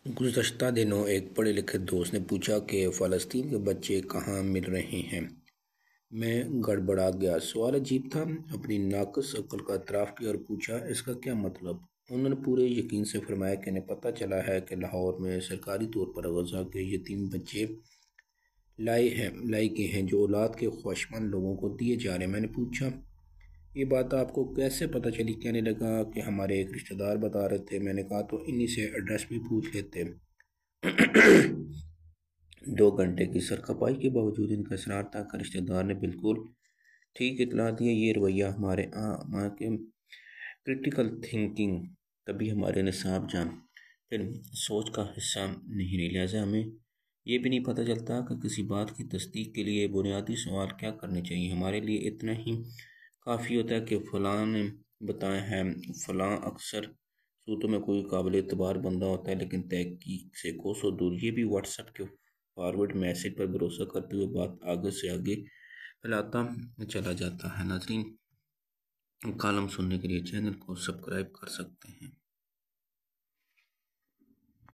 گزشتہ دنوں ایک پڑھے لکھے دوست نے پوچھا کہ فلسطین کے بچے کہاں مل رہے ہیں۔ میں گڑبڑا گیا۔ سوال عجیب تھا۔ اپنی ناقص عقل کا اعتراف کیا اور پوچھا، اس کا کیا مطلب؟ انہوں نے پورے یقین سے فرمایا کہ انہیں پتہ چلا ہے کہ لاہور میں سرکاری طور پر غزہ کے یتیم بچے لائے گئے ہیں جو اولاد کے خواہشمند لوگوں کو دیے جا رہے ہیں۔ میں نے پوچھا، یہ بات آپ کو کیسے پتہ چلی؟ کہنے لگا کہ ہمارے ایک رشتہ دار بتا رہے تھے۔ میں نے کہا تو انہی سے ایڈریس بھی پوچھ لیتے۔ 2 گھنٹے کی سرخپائی کے باوجود ان کا اصرار تھا کہ رشتہ دار نے بالکل ٹھیک اطلاع دی۔ یہ رویہ ہمارے ماں کے کرٹیکل تھنکنگ کبھی ہمارے نصاب جان سوچ کا حصہ نہیں رہی، لہٰذا ہمیں یہ بھی نہیں پتہ چلتا کہ کسی بات کی تصدیق کے لیے بنیادی سوال کیا کرنے چاہیے۔ ہمارے لیے اتنا ہی کافی ہوتا ہے کہ فلاں نے بتایا ہے۔ فلاں اکثر صورتوں میں کوئی قابل اعتبار بندہ ہوتا ہے، لیکن تحقیق سے کوسوں دور۔ یہ بھی واٹس ایپ کے فارورڈ میسج پر بھروسہ کرتے ہوئے بات آگے سے آگے پھیلاتا چلا جاتا ہے۔ ناظرین، کالم سننے کے لیے چینل کو سبسکرائب کر سکتے ہیں۔